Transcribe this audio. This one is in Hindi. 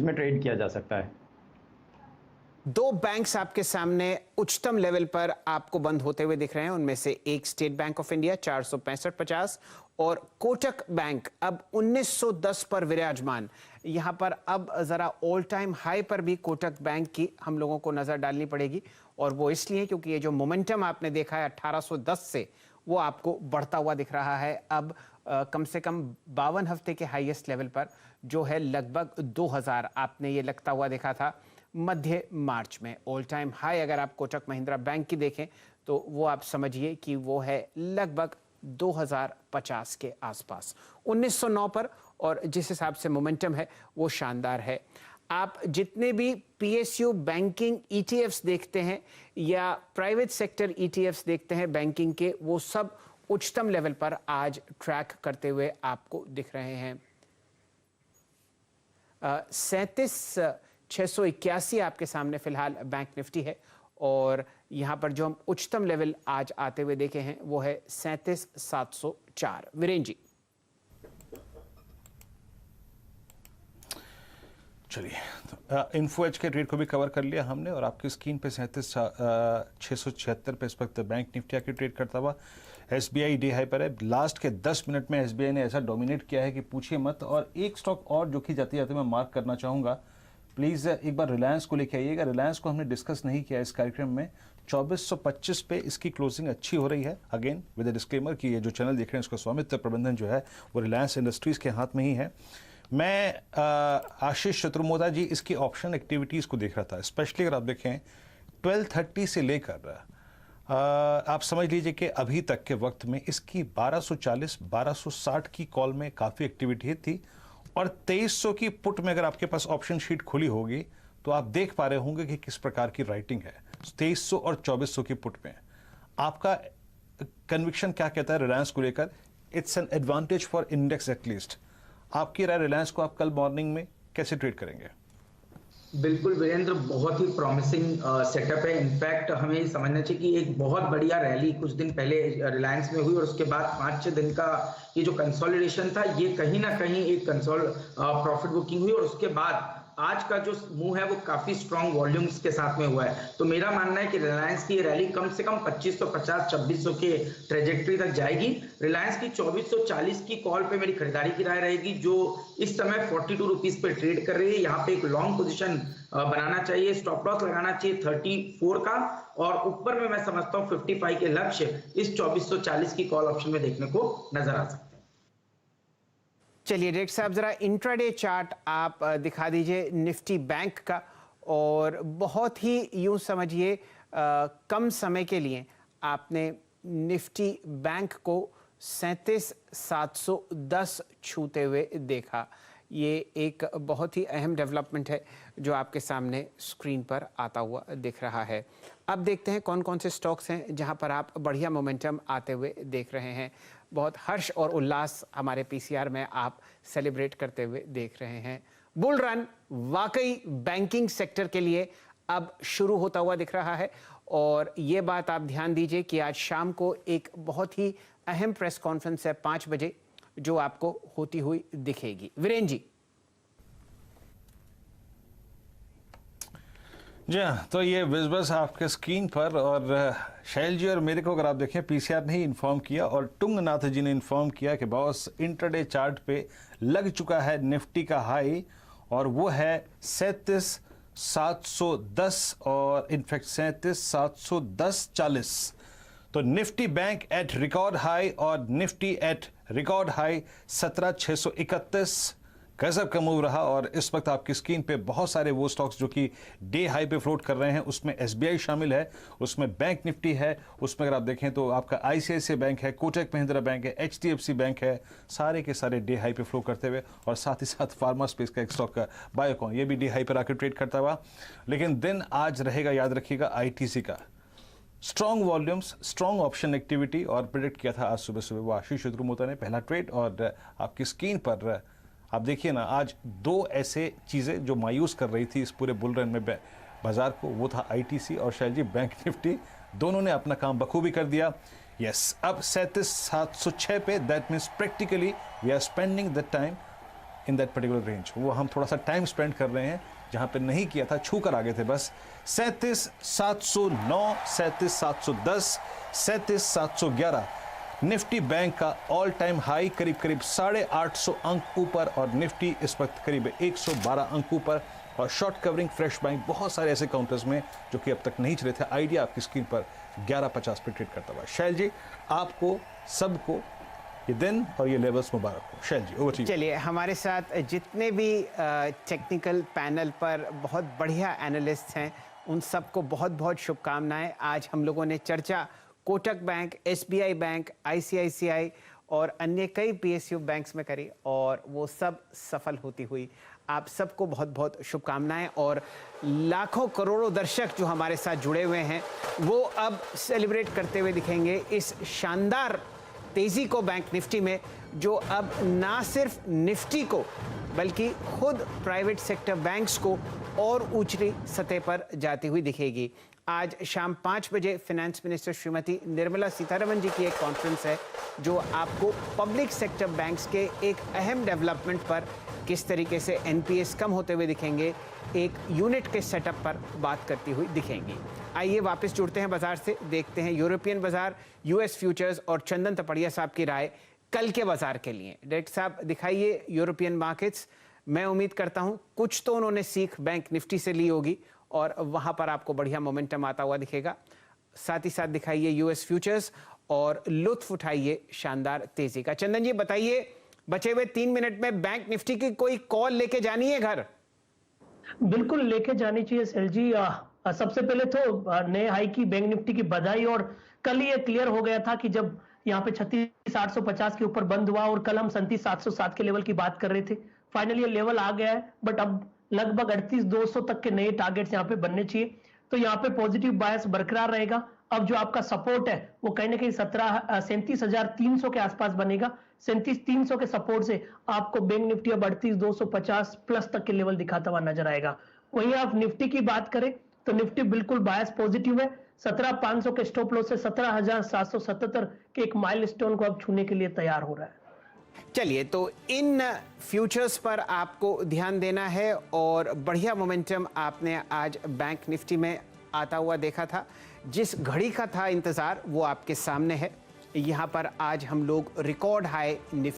में ट्रेड किया जा सकता है। दो बैंक्स आपके सामने उच्चतम लेवल पर आपको बंद होते हुए दिख रहे हैं। उनमें से एक स्टेट बैंक ऑफ इंडिया 465.50 और कोटक बैंक अब 1910 पर विराजमान। यहां पर अब जरा ऑल टाइम हाई पर भी कोटक बैंक की हम लोगों को नजर डालनी पड़ेगी, और वो इसलिए क्योंकि ये जो मोमेंटम आपने देखा है 1810 से, वो आपको बढ़ता हुआ दिख रहा है। अब कम से कम 52 हफ्ते के हाईएस्ट लेवल पर जो है लगभग 2000 आपने ये लगता हुआ देखा था मध्य मार्च में। ऑल टाइम हाई अगर आप कोटक महिंद्रा बैंक की देखें तो वो आप समझिए कि वो है लगभग 2050 के आसपास, 1909 पर। और जिस हिसाब से मोमेंटम है वो शानदार है। आप जितने भी पीएसयू बैंकिंग ईटीएफ्स देखते हैं या प्राइवेट सेक्टर ईटीएफ्स देखते हैं बैंकिंग के, वो सब उच्चतम लेवल पर आज ट्रैक करते हुए आपको दिख रहे हैं। 37,681 आपके सामने फिलहाल बैंक निफ्टी है, और यहां पर जो हम उच्चतम लेवल आज आते हुए देखे हैं वो है 37,704। वीरेन जी, चलिए इन्फो एज के ट्रेड को भी कवर कर लिया हमने, और आपकी स्क्रीन पे 37,676 पे इस वक्त बैंक निफ्टी आके ट्रेड करता हुआ। एसबीआई डे हाई पर है। लास्ट के 10 मिनट में एसबीआई ने ऐसा डोमिनेट किया है कि पूछिए मत। और एक स्टॉक और जो कि जाते जाते मैं मार्क करना चाहूँगा, प्लीज़ एक बार रिलायंस को लेके आइएगा। रिलायंस को हमने डिस्कस नहीं किया इस कार्यक्रम में। 2425 पे इसकी क्लोजिंग अच्छी हो रही है। अगेन विद अ डिस्क्लेमर कि ये जो चैनल देख रहे हैं इसका स्वामित्व प्रबंधन जो है वो रिलायंस इंडस्ट्रीज़ के हाथ में ही है। मैं आशीष चतुर्मोदा जी इसकी ऑप्शन एक्टिविटीज़ को देख रहा था, स्पेशली अगर आप देखें 1230 से लेकर आप समझ लीजिए कि अभी तक के वक्त में इसकी 1240 1260 की कॉल में काफ़ी एक्टिविटी थी, और 2300 की पुट में अगर आपके पास ऑप्शन शीट खुली होगी तो आप देख पा रहे होंगे कि किस प्रकार की राइटिंग है। 2300 और 2400 की पुट में आपका कन्विक्शन क्या कहता है रिलायंस को लेकर? It's an advantage for index at least. आपकी राय रिलायंस को आप कल मॉर्निंग में कैसे ट्रेड करेंगे? बिल्कुल वीरेंद्र, बहुत ही प्रॉमिसिंग सेटअप है। इनफैक्ट हमें समझना चाहिए कि एक बहुत बढ़िया रैली कुछ दिन पहले रिलायंस में हुई, और उसके बाद 5-6 दिन का ये जो कंसोलिडेशन था, ये कहीं ना कहीं एक प्रॉफिट बुकिंग हुई, और उसके बाद आज का जो मूव है वो काफी स्ट्रॉन्ग वॉल्यूम्स के साथ में हुआ है। तो मेरा मानना है कि रिलायंस की रैली कम से कम 2550 2600 के ट्रेजेक्टरी तक जाएगी। रिलायंस की 2440 की कॉल पे मेरी खरीदारी की राय रहेगी, जो इस समय 42 रुपीज पे ट्रेड कर रही है। यहाँ पे एक लॉन्ग पोजीशन बनाना चाहिए, स्टॉप लॉस लगाना चाहिए 34 का, और ऊपर में मैं समझता हूँ 55 के लक्ष्य इस 2440 की कॉल ऑप्शन में देखने को नजर आ सकते हैं। चलिए डायरेक्टर साहब जरा इंट्राडे चार्ट आप दिखा दीजिए निफ्टी बैंक का, और बहुत ही यूं समझिए कम समय के लिए आपने निफ्टी बैंक को 37,710 छूते हुए देखा। ये एक बहुत ही अहम डेवलपमेंट है जो आपके सामने स्क्रीन पर आता हुआ दिख रहा है। अब देखते हैं कौन कौन से स्टॉक्स हैं जहां पर आप बढ़िया मोमेंटम आते हुए देख रहे हैं। बहुत हर्ष और उल्लास हमारे पीसीआर में आप सेलिब्रेट करते हुए देख रहे हैं। बुल रन वाकई बैंकिंग सेक्टर के लिए अब शुरू होता हुआ दिख रहा है, और ये बात आप ध्यान दीजिए कि आज शाम को एक बहुत ही अहम प्रेस कॉन्फ्रेंस है 5 बजे जो आपको होती हुई दिखेगी। वीरेन जी। जी हाँ, तो ये विजबस आपके स्क्रीन पर, और शैल जी और मेरे को अगर आप देखें पीसीआर ने ही इन्फॉर्म किया और टुंगनाथ जी ने इन्फॉर्म किया कि बॉस इंट्राडे चार्ट पे लग चुका है निफ्टी का हाई, और वो है 37,710 और इनफैक्ट 37,710.40। तो Nifty bank at record high और निफ्टी एट रिकॉर्ड हाई 17,631। गजब का मूव रहा, और इस वक्त आपकी स्क्रीन पे बहुत सारे वो स्टॉक्स जो कि डे हाई पे फ्लोट कर रहे हैं, उसमें एसबीआई शामिल है, उसमें बैंक निफ्टी है, उसमें अगर आप देखें तो आपका आईसीआईसीआई बैंक है, कोटक महिंद्रा बैंक है, एचडीएफसी बैंक है, सारे के सारे डे हाई पे फ्लो करते हुए। और साथ ही साथ फार्मा स्पेस का एक स्टॉक का बायोकॉन, ये भी डे हाई पर आकर ट्रेड करता हुआ। लेकिन दिन आज रहेगा, याद रखिएगा, आईटीसी का। Strong volumes, strong option activity, और प्रिडिक्ट किया था आज सुबह सुबह वो आशीष चतुर्मोता ने पहला ट्रेड। और आपकी स्क्रीन पर आप देखिए ना, आज दो ऐसे चीज़ें जो मायूस कर रही थी इस पूरे बुल रन में बाजार को, वो था आईटीसी और शायद जी बैंक निफ्टी। दोनों ने अपना काम बखूबी कर दिया। यस, अब 37,706 पे, that means practically we are spending the time in that particular range. वो हम थोड़ा सा टाइम स्पेंड कर रहे हैं, जहां पे नहीं किया था छू कर आगे थे बस। 37,709, 37,710, 37,711 निफ्टी बैंक का ऑल टाइम हाई, करीब करीब 850 अंक ऊपर, और निफ्टी इस वक्त करीब 112 अंक ऊपर। और शॉर्ट कवरिंग फ्रेश बैंक बहुत सारे ऐसे काउंटर्स में जो कि अब तक नहीं चले थे। आइडिया आपकी स्क्रीन पर 11.50 पे ट्रेड करता हुआ। शैल जी, आपको सबको ये दिन और ये लेवल्स मुबारक हो। शैल जी, ओवर टू यू। चलिए, हमारे साथ जितने भी टेक्निकल पैनल पर बहुत बढ़िया एनालिस्ट हैं, उन सबको बहुत बहुत शुभकामनाएं। आज हम लोगों ने चर्चा Kotak bank, SBI bank, ICICI और अन्य कई पीएसयू बैंक्स में करी, और वो सब सफल होती हुई। आप सबको बहुत बहुत शुभकामनाएं। और लाखों करोड़ों दर्शक जो हमारे साथ जुड़े हुए हैं, वो अब सेलिब्रेट करते हुए दिखेंगे इस शानदार तेजी को बैंक निफ्टी में, जो अब ना सिर्फ निफ्टी को बल्कि खुद प्राइवेट सेक्टर बैंक्स को और ऊंची सतह पर जाती हुई दिखेगी। आज शाम 5 बजे फाइनेंस मिनिस्टर श्रीमती निर्मला सीतारमण जी की एक कॉन्फ्रेंस है, जो आपको पब्लिक सेक्टर बैंक्स के एक अहम डेवलपमेंट पर, किस तरीके से एनपीएस कम होते हुए दिखेंगे, एक यूनिट के सेटअप पर बात करती हुई दिखेंगी। आइए वापस जुड़ते हैं बाजार से, देखते हैं यूरोपियन बाजार, यूएस फ्यूचर्स और चंदन तपड़िया साहब की राय कल के बाजार के लिए। डायरेक्टर साहब, दिखाइए यूरोपियन मार्केट्स। मैं उम्मीद करता हूं कुछ तो उन्होंने सीख बैंक निफ्टी से ली होगी, और वहां पर आपको बढ़िया मोमेंटम आता हुआ दिखेगा। साथ ही साथ दिखाइए यूएस फ्यूचर्स और लुत्फ उठाइए शानदार तेजी का। चंदन जी, बताइए, बचे हुए 3 मिनट में बैंक निफ्टी की कोई कॉल लेके जानी है घर? बिल्कुल लेके जानी चाहिए सेल जी। सबसे पहले तो नए हाई की बैंक निफ्टी की बधाई। और कल ये क्लियर हो गया था कि जब यहाँ पे 36,850 के ऊपर बंद हुआ, और कल हम 37,707 के लेवल की बात कर रहे थे, फाइनली ये लेवल आ गया है। बट अब लगभग 38,200 तक के नए टारगेट्स यहाँ पे बनने चाहिए, तो यहाँ पे पॉजिटिव बायस बरकरार रहेगा। अब जो आपका सपोर्ट है वो कहीं ना कहीं 37,300 के आसपास बनेगा। 37,300 के सपोर्ट से आपको बैंक निफ्टी अब 38,250 प्लस तक के लेवल दिखाता हुआ नजर आएगा। वहीं आप निफ्टी की बात करें तो निफ्टी बिल्कुल बायस पॉजिटिव है। 17,500 के स्टॉप लॉस से 17,777 के एक माइलस्टोन को अब छूने के लिए तैयार हो रहा है। चलिए, तो इन फ्यूचर्स पर आपको ध्यान देना है, और बढ़िया मोमेंटम आपने आज बैंक निफ्टी में आता हुआ देखा था। जिस घड़ी का था इंतजार, वो आपके सामने है। यहाँ पर आज हम लोग रिकॉर्ड हाई निफ्टी